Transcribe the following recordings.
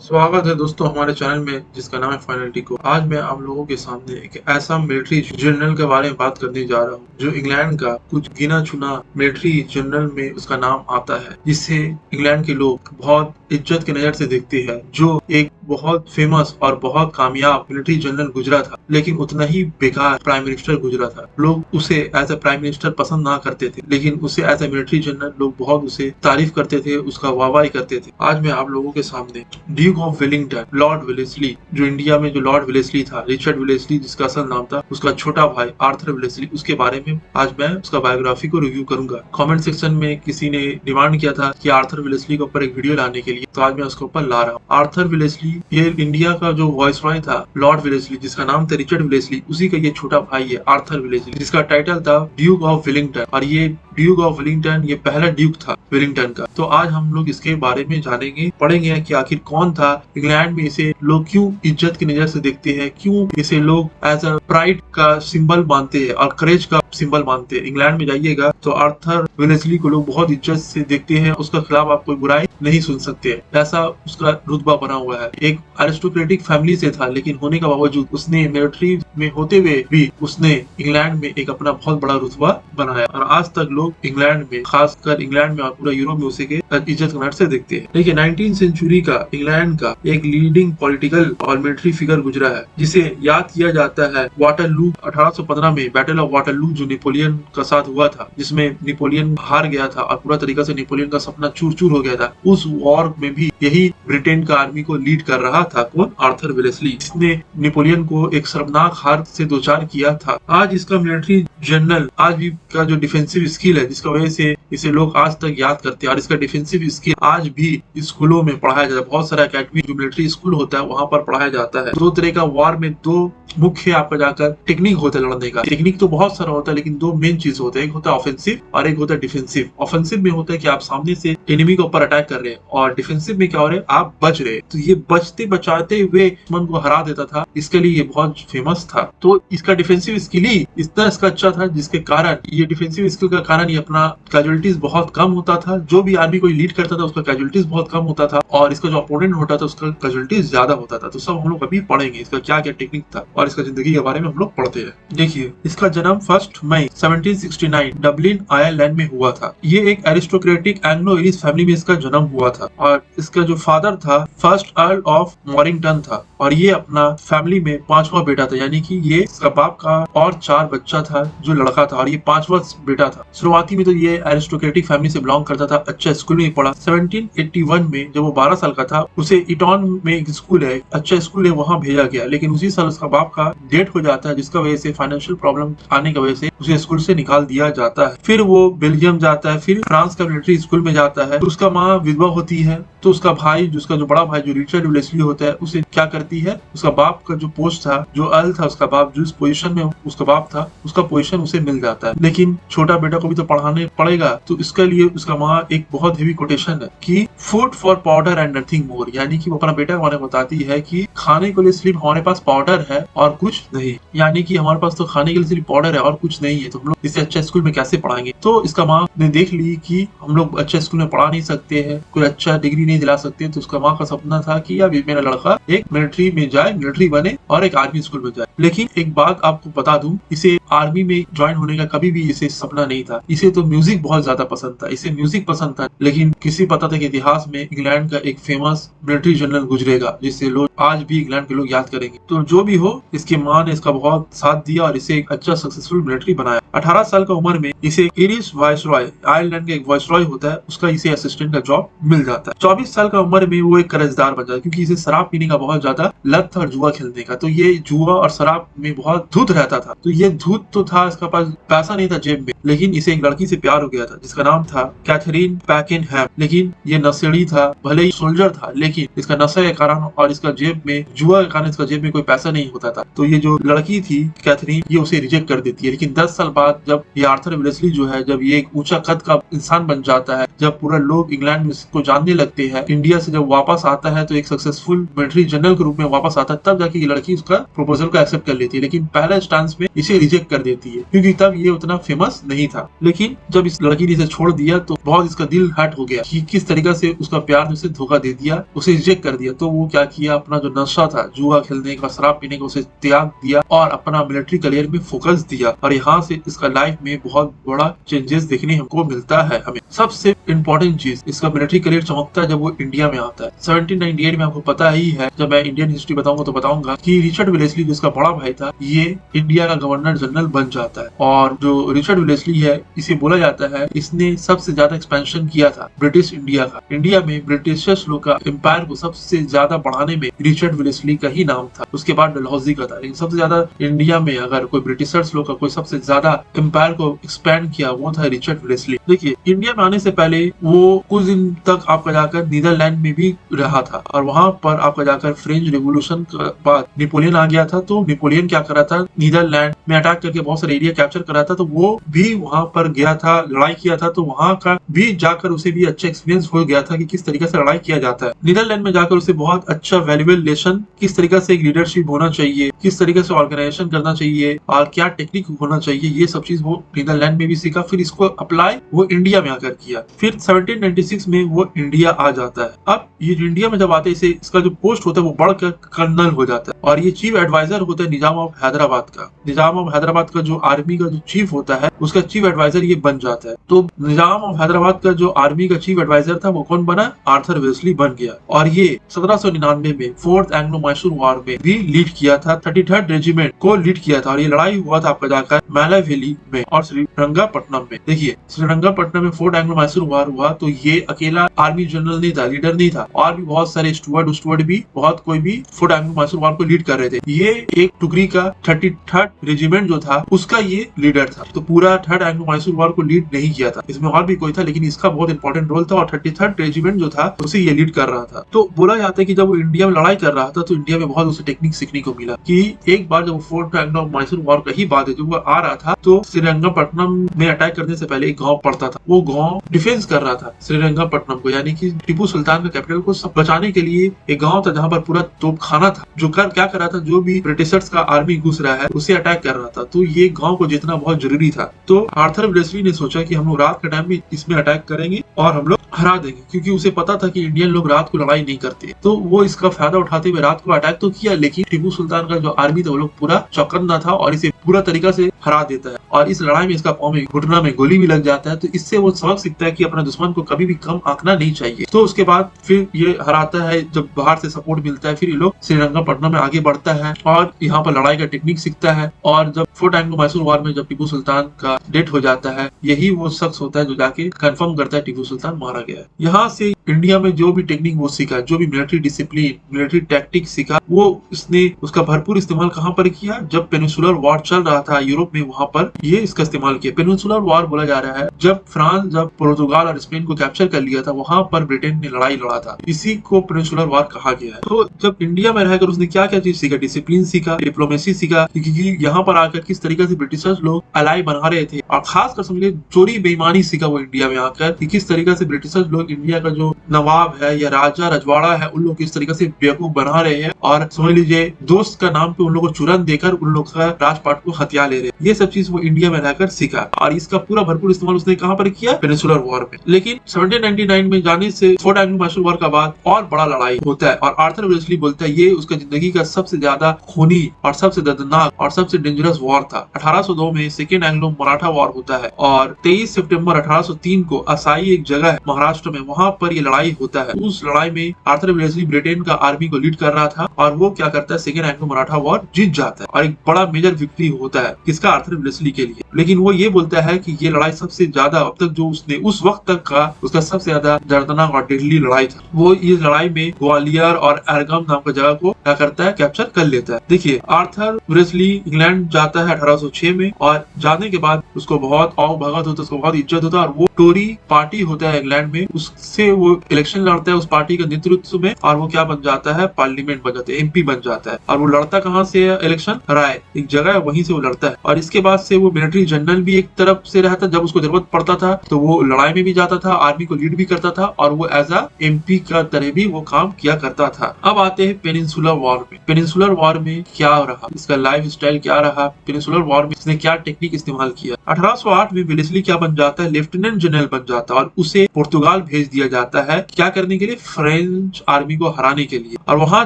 स्वागत है दोस्तों हमारे चैनल में जिसका नाम है फाइनल टिको। आज मैं आप लोगों के सामने एक ऐसा मिलिट्री जनरल के बारे में बात करने जा रहा हूँ जो इंग्लैंड का कुछ गिना चुना मिलिट्री जनरल में उसका नाम आता है, जिसे इंग्लैंड के लोग बहुत इज्जत की नजर से देखते हैं। जो एक बहुत फेमस और बहुत कामयाब मिलिट्री जनरल गुजरा था, लेकिन उतना ही बेकार प्राइम मिनिस्टर गुजरा था। लोग उसे एज ए प्राइम मिनिस्टर पसंद ना करते थे, लेकिन उसे एज ए मिलिट्री जनरल लोग बहुत उसे तारीफ करते थे, उसका वाहवाही करते थे। आज मैं आप लोगों के सामने Duke of Wellington, Lord Wellesley, जो इंडिया में जो लॉर्ड वेलेस्ली था, रिचर्ड वेलेस्ली जिसका असल नाम था, उसका छोटा भाई आर्थर वेलेस्ली, उसके बारे में आज मैं उसका बायोग्राफी को रिव्यू करूंगा। कमेंट सेक्शन में किसी ने डिमांड किया था कि आर्थर वेलेस्ली के ऊपर एक वीडियो लाने के लिए, तो आज मैं उसके ऊपर ला रहा हूँ। आर्थर वेलेस्ली ये इंडिया का जो वॉइसरॉय था, लॉर्ड वेलेस्ली जिसका नाम था रिचर्ड वेलेस्ली, उसी का ये छोटा भाई है आर्थर वेलेस्ली, जिसका टाइटल था ड्यूक ऑफ वेलिंगटन। और ये ड्यूक ऑफ वेलिंगटन ये पहला ड्यूक था वेलिंगटन का। तो आज हम लोग इसके बारे में जानेंगे, पढ़ेंगे कि आखिर कौन था, इंग्लैंड में इसे लोग क्यों इज्जत की नजर से देखते हैं, क्यों इसे लोग एज अ प्राइड का सिंबल मानते हैं और करेज का सिंबल मानते हैं। इंग्लैंड में जाइएगा तो आर्थर वेलेस्ली को लोग बहुत इज्जत से देखते हैं, उसका खिलाफ आप कोई बुराई नहीं सुन सकते, ऐसा उसका रुतबा बना हुआ है। एक एरिस्टोक्रेटिक फैमिली से था, लेकिन होने के बावजूद उसने मिलिट्री में होते हुए भी उसने इंग्लैंड में एक अपना बहुत बड़ा रुतबा बनाया, और आज तक लोग इंग्लैंड में, खासकर इंग्लैंड में और पूरा यूरोप में उसे के इज्जत की नजर से देखते हैं। देखिए 19वीं सेंचुरी का इंग्लैंड का एक लीडिंग पॉलिटिकल और मिलिट्री फिगर गुजरा है, जिसे याद किया जाता है वाटरलू 1815 में, बैटल ऑफ वाटरलू जो नेपोलियन का साथ हुआ था, जिसमें नेपोलियन हार गया था और पूरा तरीका से नेपोलियन का सपना चूर चूर हो गया था। उस वॉर में भी यही ब्रिटेन का आर्मी को लीड कर रहा था कौन, आर्थर वेलेस्ली, जिसने नेपोलियन को एक शर्मनाक हार से दो चार किया था। आज इसका मिलिट्री जनरल आज भी का जो डिफेंसिव स्किल है, जिसका वजह से इसे लोग आज तक याद करते हैं, और इसका डिफेंसिव स्किल आज भी स्कूलों में पढ़ाया जाता है। बहुत सारा अकेडमी जो मिलिट्री स्कूल होता है वहां पर पढ़ाया जाता है। दो तरह का वॉर में दो मुख्य आपका जाकर टेक्निक होता है लड़ने का। टेक्निक तो बहुत सारा होता है, लेकिन दो मेन चीज होता है, एक होता है ऑफेंसिव और एक होता है डिफेंसिव। ऑफेंसिव में होता है कि आप सामने से एनिमी के ऊपर अटैक कर रहे हैं, और डिफेंसिव में क्या हो रहा है, आप बच रहे हैं। तो ये बचते बचाते हुए दुश्मन को हरा देता था, इसके लिए ये बहुत फेमस था। तो इसका डिफेंसिव स्किल ही इतना इसका अच्छा था, जिसके कारण ये डिफेंसिव स्किल का कारण ये अपना कैजुअलिटीज बहुत कम होता था। जो भी आर्मी कोई लीड करता था उसका कैजुअलिटीज बहुत कम होता था, और इसका जो अपोनेंट होता था उसका कैजुअलिटीज ज्यादा होता था। तो सब हम लोग अभी पढ़ेंगे इसका क्या क्या टेक्निक था, और इसका जिंदगी के बारे में हम लोग पढ़ते हैं। देखिए इसका जन्म 1 मई 1769 डबलिन आयरलैंड में हुआ था। ये एक एरिस्टोक्रेटिक एंग्लो इंग्लिश फैमिली में इसका जन्म हुआ था, और इसका जो फादर था फर्स्ट अर्ल ऑफ मॉरिंगटन था, और ये अपना फैमिली में पांचवा बेटा था, यानी कि ये इसका बाप का और 4 बच्चा था जो लड़का था, और ये 5वां बेटा था। शुरुआती में तो ये एरिस्टोक्रेटिक फैमिली से बिलोंग करता था, अच्छा स्कूल में पढ़ा। 1781 में जब वो 12 साल का था, उसे इटॉन में एक स्कूल है, अच्छा स्कूल है, वहाँ भेजा गया। लेकिन उसी साल उसका बाप का डेथ हो जाता है, जिसका वजह से फाइनेंशियल प्रॉब्लम आने की वजह से उसे स्कूल से निकाल दिया जाता है। फिर वो बेल्जियम जाता है, फिर फ्रांस का मिलिट्री स्कूल में जाता है। तो उसका माँ विधवा होती है, तो उसका भाई जिसका जो बड़ा भाई जो रिचर्ड वेलेस्ली होता है, उसे क्या करती है, उसका बाप का जो पोस्ट था, जो अर्ल था उसका बाप, जो इस पोजीशन में उसका बाप था, उसका पोजीशन उसे मिल जाता है। लेकिन छोटा बेटा को भी तो पढ़ाने पड़ेगा, तो इसके लिए उसका माँ एक बहुत हेवी कोटेशन है कि food for powder and nothing more, यानी कि वो अपना बेटा को बताती है कि खाने के लिए सिर्फ हमारे पास पाउडर है और कुछ नहीं, यानी कि हमारे पास तो खाने के लिए सिर्फ पाउडर है और कुछ नहीं है, तो हम लोग इसे अच्छा स्कूल में कैसे पढ़ाएंगे। तो इसका माँ ने देख ली कि हम लोग अच्छा स्कूल में पढ़ा नहीं सकते हैं, कोई अच्छा डिग्री नहीं दिला सकते, तो उसका माँ का सपना था कि अब मेरा लड़का एक मिलिट्री में जाए, मिलिट्री बने और एक आर्मी स्कूल में जाए। लेकिन एक बात आपको बता दूं, इसे आर्मी में ज्वाइन होने का कभी भी इसे सपना नहीं था। इसे तो म्यूजिक बहुत ज्यादा पसंद था, इसे म्यूजिक पसंद था, लेकिन किसी पता था कि इतिहास में इंग्लैंड का एक फेमस मिलिट्री जनरल गुजरेगा, जिससे लोग आज भी इंग्लैंड के लोग याद करेंगे। तो जो भी हो, इसकी माँ ने इसका बहुत साथ दिया और इसे एक अच्छा सक्सेसफुल मिलिट्री बनाया। 18 साल का उम्र में इसे इरिश वाइसरॉय, आयरलैंड का एक वाइसरॉय होता है, उसका इसे असिस्टेंट का जॉब मिल जाता है। 24 साल का उम्र में वो एक कर्जदार बन जाता है, क्योंकि इसे शराब पीने का बहुत ज्यादा लत था और जुआ खेलने का। तो ये जुआ और शराब में बहुत धुत रहता था। तो ये धुत तो था, इसका पास पैसा नहीं था जेब में, लेकिन इसे एक लड़की से प्यार हो गया था जिसका नाम था कैथरीन पैकेनहैम। लेकिन ये नशेड़ी था, भले ही सोल्जर था, लेकिन इसका नशे के कारण और इसका जेब में जुआ के कारण इसका जेब में कोई पैसा नहीं होता था। तो ये जो लड़की थी कैथरीन, ये उसे रिजेक्ट कर देती है। लेकिन 10 साल बाद जब ये आर्थर वेलेस्ली जो है, जब ये एक ऊंचा कद का इंसान बन जाता है, जब पूरा लोग इंग्लैंड में इसको जानने लगते हैं, इंडिया से जब वापस आता है तो एक सक्सेसफुल मिलिट्री जनरल के रूप में वापस आता है, तब जाके ये लड़की उसका प्रपोजल को एक्सेप्ट कर लेती है। लेकिन पहले स्टांस में इसे रिजेक्ट कर देती है, क्योंकि तब ये उतना फेमस नहीं नहीं था। लेकिन जब इस लड़की ने इसे छोड़ दिया तो बहुत इसका दिल हर्ट हो गया कि किस तरीके से उसका प्यार ने उसे धोखा दे दिया, उसे रिजेक्ट कर दिया। तो वो क्या किया, अपना जो नशा था, जुआ खेलने का, शराब पीने का, उसे त्याग दिया और अपना मिलिट्री करियर में फोकस दिया। और यहाँ से इसका लाइफ में बहुत बड़ा चेंजेस देखने हमको मिलता है। हमें सबसे इम्पोर्टेंट चीज, इसका मिलिट्री करियर चमकता है जब वो इंडिया में आता है। 1798 में आपको पता ही है, जब मैं इंडियन हिस्ट्री बताऊंगा तो बताऊंगा कि रिचर्ड वेलेस्ली जिसका बड़ा भाई था, ये इंडिया का गवर्नर जनरल बन जाता है। और जो रिचर्ड वेलेस्ली है, इसे बोला जाता है इसने सबसे ज्यादा एक्सपेंशन किया था ब्रिटिश इंडिया का। इंडिया में ब्रिटिशर्स लोग का एम्पायर को सबसे ज्यादा बढ़ाने में रिचर्ड वेलेस्ली का ही नाम था, उसके बाद डलहौजी का था। लेकिन सबसे ज्यादा इंडिया में अगर कोई ब्रिटिशर्स लोग का कोई सबसे ज्यादा एम्पायर को एक्सपैंड किया, वो था रिचर्ड वेलेस्ली। देखिए, इंडिया में आने से पहले वो कुछ दिन तक आपका जाकर नीदरलैंड में भी रहा था और वहां पर आपका जाकर फ्रेंच रेवोल्यूशन के बाद नेपोलियन आ गया था। तो नेपोलियन क्या करा था, नीदरलैंड में अटैक करके बहुत सारे एरिया कैप्चर करा था। तो वो भी वहां पर गया था, लड़ाई किया था। तो वहां का भी जाकर उसे भी अच्छा एक्सपीरियंस हो गया था कि किस तरीके से लड़ाई किया जाता है। नीदरलैंड में जाकर उसे बहुत अच्छा वैल्यूएबल लेसन, किस तरीके से एक लीडरशिप होना चाहिए, किस तरीके से ऑर्गेनाइजेशन करना चाहिए और क्या टेक्निक होना चाहिए, ये सब चीज वो नीदरलैंड में भी सीखा। फिर इसको अप्लाई वो इंडिया में आकर किया। फिर 1796 में वो इंडिया आ जाता है। अब ये इंडिया में जब आते हैं, इसका जो पोस्ट होता है वो बढ़कर कर्नल हो जाता है और ये चीफ एडवाइजर होता है निजाम ऑफ हैदराबाद का। निजाम ऑफ हैदराबाद का जो आर्मी का जो चीफ होता है, उसका चीफ एडवाइजर ये बन जाता है। तो निजाम ऑफ हैदराबाद का जो आर्मी का चीफ एडवाइजर था, वो कौन बना, आर्थर वेलेस्ली बन गया। और ये 1799 में फोर्थ एंग्लो मैसूर वॉर में भी लीड किया था, 33rd रेजिमेंट को लीड किया था। और ये लड़ाई हुआ था आपका जाकर मैला वैली में और श्रीरंगापट्टनम में। देखिए, श्रीरंगापट्टनम में फोर्थ एंग्लो मैसूर वॉर हुआ तो ये अकेला आर्मी जनरल नहीं था, लीडर नहीं था, और भी बहुत सारे स्टुअर्ड भी बहुत कोई भी फोर्थ एंग्लो मैसूर वॉर को लीड कर रहे थे। ये एक टुकड़ी का 33rd रेजिमेंट जो था, उसका ये लीडर था। तो पूरा थर्ड एंग्लो मैसूर वॉर को लीड नहीं किया था, इसमें और भी कोई था, लेकिन इसका बहुत इंपॉर्टेंट रोल था और 33rd रेजिमेंट जो था उसे ये लीड कर रहा था। तो बोला जाता है कि जब वो इंडिया में लड़ाई कर रहा था तो इंडिया में बहुत उसे टेक्निक सीखने को मिला कि एक बार जब फोर्थ एंग्लो मैसूर वॉर का ही बात है, जब वो आ रहा था तो श्रीरंगापट्टनम में अटैक करने से पहले एक गांव पड़ता था, वो गांव डिफेंस कर रहा था श्रीरंगापट्टनम को, यानी कि टीपू सुल्तान का कैपिटल को सब बचाने के लिए एक गांव था जहां पर पूरा तोपखाना था, जो क्या कर रहा था, जो भी ब्रिटिशर्स का आर्मी घुस रहा है उसे अटैक कर रहा था। तो ये गांव को जीतना बहुत जरूरी था। तो आर्थर वेलेस्ली ने सोचा कि हम लोग रात के टाइम में इसमें अटैक करेंगे और हम लोग हरा देंगे, क्योंकि उसे पता था कि इंडियन लोग रात को लड़ाई नहीं करते। तो वो इसका फायदा उठाते हुए रात को अटैक तो किया, लेकिन टीपू सुल्तान का जो आर्मी था वो लोग पूरा चौकन्ना था और इसे पूरा तरीका से हरा देता है। और इस लड़ाई में इसका पांव में घुटना में गोली भी लग जाता है। तो इससे वो सबक सीखता है कि अपने दुश्मन को कभी भी कम आंकना नहीं चाहिए। तो उसके बाद फिर ये हराता है, जब बाहर से सपोर्ट मिलता है, फिर ये लोग श्रीरंगापट्टनम में आगे बढ़ता है और यहाँ पर लड़ाई का टेक्निक सीखता है। और जब फोर्थ एंग्लो मैसूर वॉर में जब टीपू सुल्तान का डेथ हो जाता है, यही वो शख्स होता है जो जाके कंफर्म करता है टीपू सुल्तान मारा गया है। यहाँ से इंडिया में जो भी टेक्निक वो सीखा, जो भी मिलिट्री डिसिप्लिन, मिलिट्री टैक्टिक सीखा, वो इसने उसका भरपूर इस्तेमाल कहाँ पर किया, जब पेनिनसुलर वॉर चल रहा था यूरोप में, वहां पर ये इसका इस्तेमाल किया। पेनिनसुलर वॉर बोला जा रहा है जब फ्रांस जब पोर्तुगाल और स्पेन को कैप्चर कर लिया था, वहां पर ब्रिटेन ने लड़ाई लड़ा था, इसी को पेनिनसुलर वॉर कहा गया है। तो जब इंडिया में रहकर उसने क्या क्या चीज सीखा, डिसिप्लिन सीखा, डिप्लोमेसी सीखा, क्योंकि यहाँ पर आकर किस तरीके से ब्रिटिशर्स लोग अलाई बना रहे थे, और खासकर समझिए चोरी बेईमानी सीखा वो इंडिया में आकर कि किस तरीके से ब्रिटिशर्स लोग इंडिया का जो नवाब है या राजा रजवाड़ा है, उन लोग किस तरीके से बेवकूफ बना रहे हैं और समझ लीजिए दोस्त का नाम पे उन लोग को चुरन देकर उन लोग का राजपाट को हथिया ले रहे हैं। ये सब चीज वो इंडिया में रहकर सीखा और इसका पूरा भरपूर इस्तेमाल उसने कहां पर किया, पेनिनसुलर वॉर में। लेकिन 1799 में जाने से फोर्थ एंग्लो मैसूर वॉर का बाद और बड़ा लड़ाई होता है और आर्थर वेलेस्ली बोलता है ये उसका जिंदगी का सबसे ज्यादा खूनी और सबसे दर्दनाक और सबसे डेंजरस वॉर था। 1802 में सेकेंड एंग्लो मराठा वॉर होता है और 23 सितंबर 1803 को असाई एक जगह है महाराष्ट्र में, वहां पर ये लड़ाई होता है। उस लड़ाई में आर्थर वेलेस्ली ब्रिटेन का आर्मी को लीड कर रहा था और वो क्या करता है, सेकेंड एंग्लो मराठा वॉर जीत जाता है और एक बड़ा मेजर विक्ट्री होता है किसका, आर्थर वेलेस्ली के लिए। लेकिन वो ये बोलता है कि ये लड़ाई सबसे ज्यादा अब तक जो उसने उस वक्त तक का उसका सबसे ज्यादा दर्दनाक और डेडली लड़ाई था। वो इस लड़ाई में ग्वालियर और एरगम नाम का जगह को क्या करता है, कैप्चर कर लेता है। देखिए, आर्थर वेलेस्ली इंग्लैंड जाता है 1806 में और जाने के बाद उसको बहुत आओ भगत होता है, उसको बहुत इज्जत होता है और वो टोरी पार्टी होता है इंग्लैंड में, उससे वो इलेक्शन लड़ता है उस पार्टी के नेतृत्व में और वो क्या बन जाता है, पार्लियामेंट बन जाता है, एमपी बन जाता है। और वो लड़ता कहाँ से इलेक्शन, राय एक जगह है वहीं से वो लड़ता है। और इसके बाद से वो मिलिट्री जनरल भी एक तरफ से रहता, जब उसको जरूरत पड़ता था तो वो लड़ाई में भी जाता था, आर्मी को लीड भी करता था और वो एज अ एमपी का तरह भी वो काम किया करता था। अब आते हैं पेनिनसुलर वॉर में। पेनिनसुलर वॉर में क्या रहा, इसका लाइफ स्टाइल क्या रहा, पेनिनसुलर वॉर में इसने क्या टेक्निक इस्तेमाल किया। 1808 में वेलेस्ली क्या बन जाता है, लेफ्टिनेंट जनरल बन जाता है और उसे पुर्तगाल भेज दिया जाता है। क्या करने के लिए, फ्रेंच आर्मी को हराने के लिए। और वहां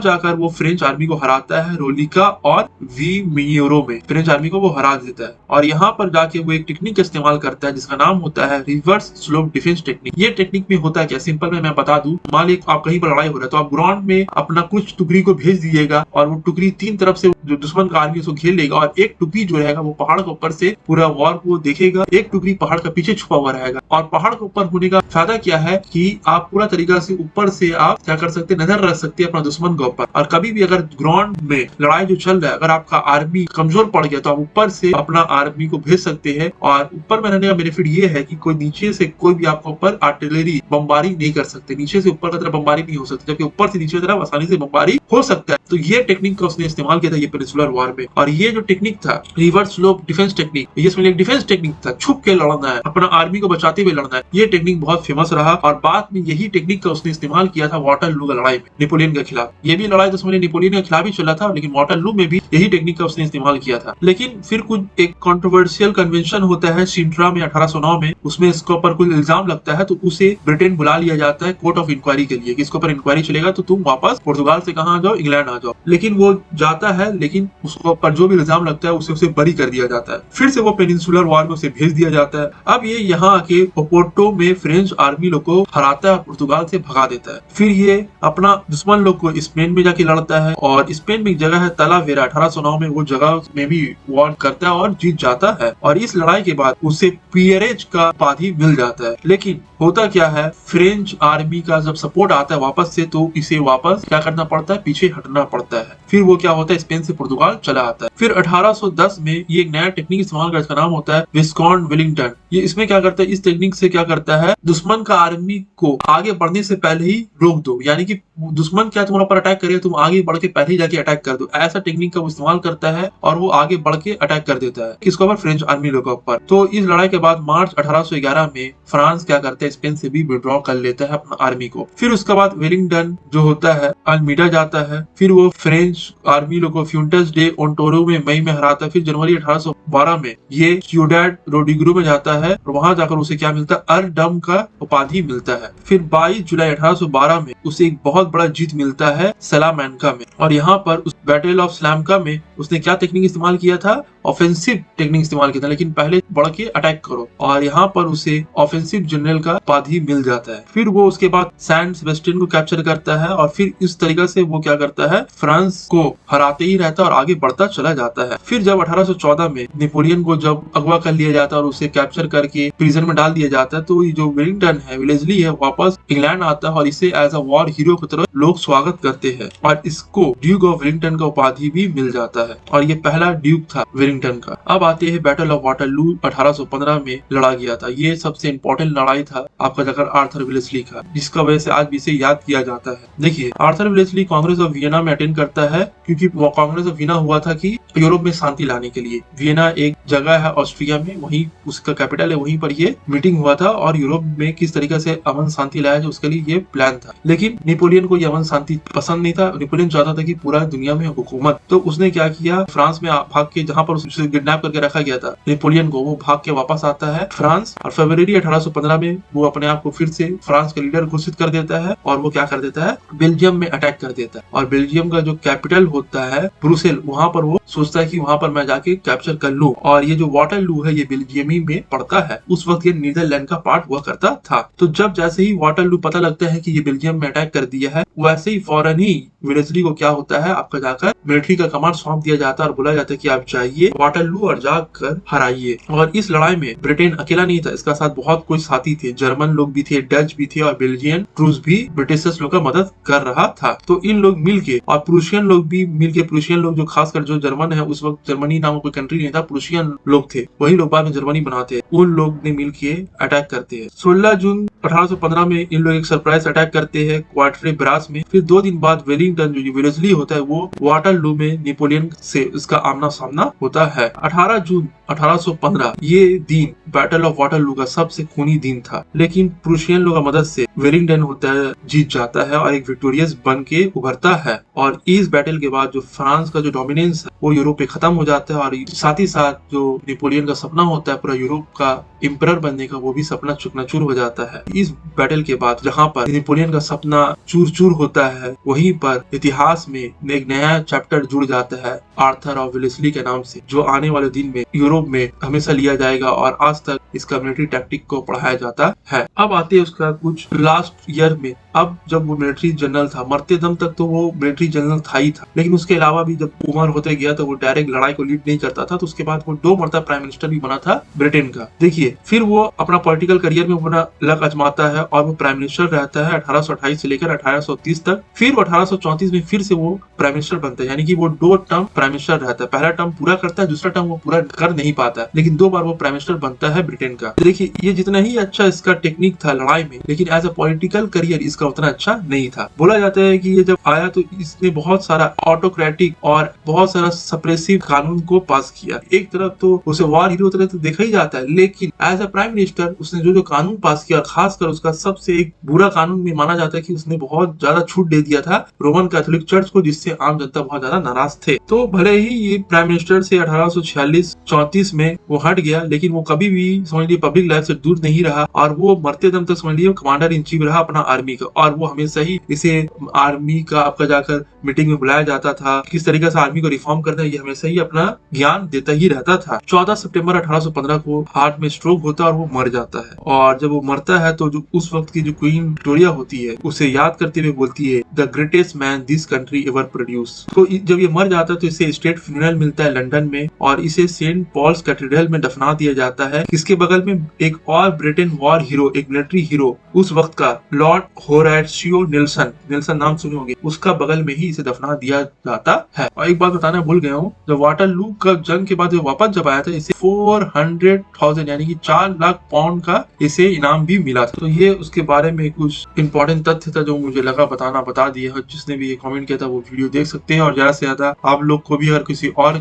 जाकर वो फ्रेंच आर्मी को हराता है रोलिका और वी मियोरो में, फ्रेंच आर्मी को वो हरा देता है। और यहाँ पर जाके वो एक टेक्निक का इस्तेमाल करता है जिसका नाम होता है रिवर्स स्लोप डिफेंस टेक्निक। ये टेक्निक में होता है क्या, सिंपल में मैं बता दूं, मान ली आप कहीं पर लड़ाई हो रहा है तो आप ग्राउंड में अपना कुछ टुकड़ी को भेज दीजिएगा और वो टुकड़ी तीन तरफ से जो दुश्मन का आर्मी उसको घेर लेगा और एक टुकड़ी जो रहेगा वो पहाड़ के ऊपर से पूरा वॉर को देखेगा, एक टुकड़ी पहाड़ का पीछे छुपा हुआ रहेगा। और पहाड़ के ऊपर होने का फायदा क्या है कि आप पूरा तरीका से ऊपर से आप क्या कर सकते हैं, नजर रख सकते हैं अपना दुश्मन के ऊपर। और कभी भी अगर ग्राउंड में लड़ाई जो चल रहा है अगर आपका आर्मी कमजोर पड़ गया तो आप ऊपर से अपना आर्मी को भेज सकते हैं। और ऊपर में रहने का बेनिफिट ये है कि कोई नीचे से कोई भी आपके ऊपर आर्टिलरी बमबारी नहीं कर सकते, नीचे से ऊपर की तरफ बमबारी नहीं हो सकती, जबकि ऊपर से नीचे की तरफ आसानी से बमबारी हो सकता है। तो ये टेक्निक का उसने इस्तेमाल किया था ये पेनिनसुलर वॉर में। और ये जो टेक्निक था रिवर्स स्लोप डिफेंस टेक्निक, ये इसमें एक डिफेंस टेक्निक था, छुप के लड़ना है, अपना आर्मी को बचाते हुए लड़ना है। ये टेक्निक बहुत फेमस रहा और बाद में यही टेक्निक का उसने इस्तेमाल किया था वाटरलू की लड़ाई में नेपोलियन के खिलाफ। ये भी लड़ाई तो समझिए नेपोलियन के खिलाफ ही चला था, लेकिन वाटरलू में भी यही टेक्निक का उसने इस्तेमाल किया था। लेकिन फिर कुछ एक कंट्रोवर्शियल कन्वेंशन होता है सिंट्रा में 1809 में, उसमें इसके ऊपर कुछ इल्जाम लगता है तो उसे ब्रिटेन बुला लिया जाता है कोर्ट ऑफ इंक्वायरी के लिए कि इसके ऊपर इंक्वायरी चलेगा तो तुम वापस पुर्तगाल से कहाँ आ जाओ, इंग्लैंड आ जाओ। लेकिन वो जाता है, लेकिन उसके ऊपर जो भी इल्जाम लगता है उसे बरी कर दिया जाता है। फिर से वो पेनिनसुलर वॉर में उसे भेज दिया जाता है। अब ये यहाँ आके ओपोर्टो में फ्रेंच आर्मी लोग को हराता है, पुर्तगाल से भगा देता है। फिर ये अपना दुश्मन लोग को स्पेन में जाके लड़ता है और स्पेन में एक जगह है तलावेरा, 1809 में वो जगह में भी वॉर करता है और जीत जाता है। और इस लड़ाई के बाद उसे पियरेज का उपाधि मिल जाता है। लेकिन होता क्या है, फ्रेंच आर्मी का जब सपोर्ट आता है वापस से तो इसे वापस क्या करना पड़ता है, पीछे हटना पड़ता है। फिर वो क्या होता है, स्पेन से पुर्तगाल चला आता है। फिर 1810 में ये एक नया टेक्निक इस्तेमाल करता है, इसका नाम होता है विस्कॉन्ट वेलिंगटन। ये इसमें क्या करता है, इस टेक्निक से क्या करता है, दुश्मन का आर्मी को आगे बढ़ने से पहले ही रोक दो, यानी कि दुश्मन क्या तुम्हारे ऊपर अटैक करे तुम आगे बढ़ के पहले ही जाके अटैक कर दो। ऐसा टेक्निक का वो इस्तेमाल करता है और वो आगे बढ़ के अटैक कर देता है किसके ऊपर, फ्रेंच आर्मी लोगों के ऊपर। तो इस लड़ाई के बाद मार्च 1811 में फ्रांस क्या करता है, स्पेन से भी विड्रॉ कर लेता है अपना आर्मी को। फिर उसके बाद वेलिंगटन जो होता है अल्मीडा जाता है। फिर वो फ्रेंच आर्मी लोग को फ्यूंटस डे ओंटोरो में मई में हराता है। फिर जनवरी 1812 में ये सिउडाड रोड्रिगो में जाता है और वहां जाकर उसे क्या मिलता है, अर्डम का उपाधि मिलता है। फिर 22 जुलाई 1812 में उसे एक बहुत बड़ा जीत मिलता है सलामैंका में। और यहाँ पर उस बैटल ऑफ सलामैंका में उसने क्या टेक्निक इस्तेमाल किया था, ऑफेंसिव टेक्निक इस्तेमाल किया था, लेकिन पहले बढ़ के अटैक करो। और यहाँ पर उसे ऑफेंसिव जनरल का उपाधि मिल जाता है। फिर वो उसके बाद सैंट सेबेस्टियन को कैप्चर करता है और फिर इस तरीके से वो क्या करता है, फ्रांस को हराते ही रहता है और आगे बढ़ता चला जाता है। फिर जब 1814 में नेपोलियन को जब अगवा कर लिया जाता है और उसे कैप्चर करके प्रिजन में डाल दिया जाता है, तो ये जो वेलिंगटन है, वेलेस्ली है, वापस इंग्लैंड आता है और इसे एज अ वॉर हीरो की तरह लोग स्वागत करते हैं और इसको ड्यूक ऑफ वेलिंगटन का उपाधि भी मिल जाता है। और ये पहला ड्यूक था वेलिंगटन का। अब आते हैं बैटल ऑफ वाटरलू 1815 में लड़ा गया था। ये सबसे इंपॉर्टेंट लड़ाई था आपका जाकर आर्थर वेलेस्ली का, जिसका वजह से आज भी इसे याद किया जाता है। देखिए, Arthur Wellesley Congress of Vienna में अटेंड करता है क्योंकि वो कांग्रेस ऑफ वियना हुआ था कि यूरोप में शांति लाने के लिए। वियना एक जगह है ऑस्ट्रिया में, वहीं उसका कैपिटल है, वहीं पर ये मीटिंग हुआ था और यूरोप में किस तरीके से अमन शांति लाया जाए उसके लिए ये प्लान था। लेकिन नेपोलियन को ये अमन शांति पसंद नहीं था। नेपोलियन चाहता था कि पूरा दुनिया में हुकूमत। तो उसने क्या किया, फ्रांस में भाग के, जहां पर उसे किडनैप करके रखा गया था नेपोलियन को, वो भाग के वापस आता है फ्रांस और फरवरी 1815 में वो अपने आप को फिर से फ्रांस का लीडर घोषित कर देता है और वो क्या कर देता है, बेल्जियम में अटैक कर देता है। और बेल्जियम का जो कैपिटल होता है ब्रुसेल, वहां पर वो सोचता है कि वहां पर मैं जाके कैप्चर कर लूं। और ये जो वाटरलू है ये बेल्जियम ही में पड़ता है, उस वक्त ये नीदरलैंड का पार्ट हुआ करता था। तो जब जैसे ही वाटरलू पता लगता है कि ये बेल्जियम में अटैक कर दिया है, वैसे ही फौरन ही वेलेस्ली को क्या होता है, आपका जाकर मिलिट्री का कमांड सौंप दिया जाता है और बोला जाता है कि आप जाइए वाटरलू और जाकर हराइए। और इस लड़ाई में ब्रिटेन अकेला नहीं था, इसका साथ बहुत कुछ साथी थे, जर्मन लोग भी थे, डच भी थे और बेल्जियन क्रूज भी ब्रिटिशर्स लोग का मदद कर रहा था। तो इन लोग मिलके और प्रूशियन लोग भी मिलके, प्रूशियन लोग जो खासकर जो जर्मन है, उस वक्त जर्मनी नाम कोई कंट्री नहीं था, प्रूशियन लोग थे, वही लोग बाद में जर्मनी बनाते हैं, उन लोग ने मिलके अटैक करते हैं। 16 जून 1815 में इन लोग एक सरप्राइज अटैक करते हैं क्वार्टरे ब्रास में। फिर 2 दिन बाद वेलिंगटन जो वेलेस्ली होता है वो वाटरलू में नेपोलियन से उसका आमना सामना होता है। 18 जून 1815 ये दिन बैटल ऑफ वाटरलू का सबसे खूनी दिन था, लेकिन प्रूशियन लोगों की मदद से वेलिंगटन होता है जीत जाता है और एक विक्टोरियस बन के उभरता है। और इस बैटल के बाद जो फ्रांस का जो डोमिनेंस है वो यूरोप पे खत्म हो जाता है और साथ ही साथ जो नेपोलियन का सपना होता है पूरा यूरोप का एम्परर बनने का, वो भी सपना चूर हो जाता है। इस बैटल के बाद जहाँ पर नेपोलियन का सपना चूर होता है, वहीं पर इतिहास में एक नया चैप्टर जुड़ जाता है आर्थर ऑफ वेलेस्ली के नाम से, जो आने वाले दिन में यूरोप में हमेशा लिया जाएगा और आज तक इसका मिलिट्री टैक्टिक को पढ़ाया जाता है। अब आते हैं उसका कुछ लास्ट ईयर में। अब जब वो मिलिट्री जनरल था, मरते दम तक तो वो मिलिट्री जनरल था ही था, लेकिन उसके अलावा भी जब उम्र होते गया तो वो डायरेक्ट लड़ाई को लीड नहीं करता था। तो उसके बाद वो 2 मरतबा प्राइम मिनिस्टर भी बना था ब्रिटेन का। देखिए, फिर वो अपना पॉलिटिकल करियर में अपना लक आजमाता है और वो प्राइम मिनिस्टर रहता है 1828 से लेकर 1830 तक। फिर 1834 में फिर से वो प्राइम मिनिस्टर बनता है, यानी कि वो 2 टर्म प्राइम मिनिस्टर रहता है। पहला टर्म पूरा करता है, दूसरा टर्म वो पूरा कर नहीं पाता है, लेकिन 2 बार वो प्राइम मिनिस्टर बनता है ब्रिटेन का। देखिए, ये जितना ही अच्छा इसका टेक्निक था लड़ाई में, लेकिन एज अ पॉलिटिकल करियर इसका उतना अच्छा नहीं था। बोला जाता है कि ये जब आया तो इसने बहुत सारा ऑटोक्रेटिक और बहुत सारा सप्रेसिव कानून को पास किया। एक तरफ तो उसे वॉर हीरो तरह तो देखा ही जाता है, लेकिन एज अ प्राइम मिनिस्टर उसने जो कानून पास किया, खासकर उसका सबसे एक बुरा कानून में माना जाता है कि उसने बहुत ज्यादा छूट दे दिया था रोमन कैथोलिक चर्च को, जिससे आम जनता बहुत ज्यादा नाराज थे। तो भले ही ये प्राइम मिनिस्टर से 1846-34 में वो हट गया, लेकिन वो कभी भी समझ लीजिए पब्लिक लाइफ से दूर नहीं रहा और वो मरते दम तक समझ लीजिए कमांडर इन चीफ रहा अपना आर्मी का। और वो हमेशा ही इसे आर्मी का आपका जाकर मीटिंग में बुलाया जाता था, किस तरीके से आर्मी को रिफॉर्म करना है, ये हमेशा ही अपना ज्ञान देता ही रहता था। 14 सितंबर 1815 को हार्ट में स्ट्रोक होता है और वो मर जाता है। और जब वो मरता है तो जो उस वक्त की जो क्वीन विक्टोरिया होती है उसे याद करते हुए बोलती है, the greatest man this country ever produce. तो जब ये मर जाता है तो इसे स्टेट फ्यूनरल मिलता है लंदन में और इसे सेंट पॉल्स कैथेड्रल में दफना दिया जाता है। इसके बगल में एक और ब्रिटेन वॉर हीरो, एक मिलिट्री हीरो उस वक्त का लॉर्ड होराटियो नेल्सन नाम सुने होंगे, उसका बगल में ही इसे दफना दिया जाता है। और एक बात बताना भूल गया हूँ, जब वाटरलू का जंग के बाद वापस जब आया था इसे 400,000 यानी कि 4 लाख पाउंड का इसे इनाम भी मिला था। तो ये उसके बारे में कुछ इंपॉर्टेंट तथ्य था जो मुझे लगा बता दिया। जिसने भी ये कमेंट किया था वो वीडियो देख सकते हैं। और ज्यादा से ज्यादा आप लोग को भी अगर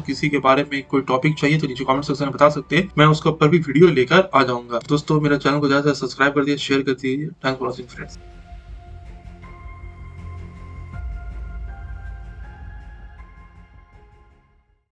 किसी के बारे में कोई टॉपिक चाहिए तो नीचे कमेंट सेक्शन में बता सकते हैं, मैं उसके ऊपर भी वीडियो लेकर आ जाऊंगा। दोस्तों, मेरा चैनल को ज्यादा से सब्सक्राइब कर दिए, शेयर कर दीजिए। Thanks for watching friends.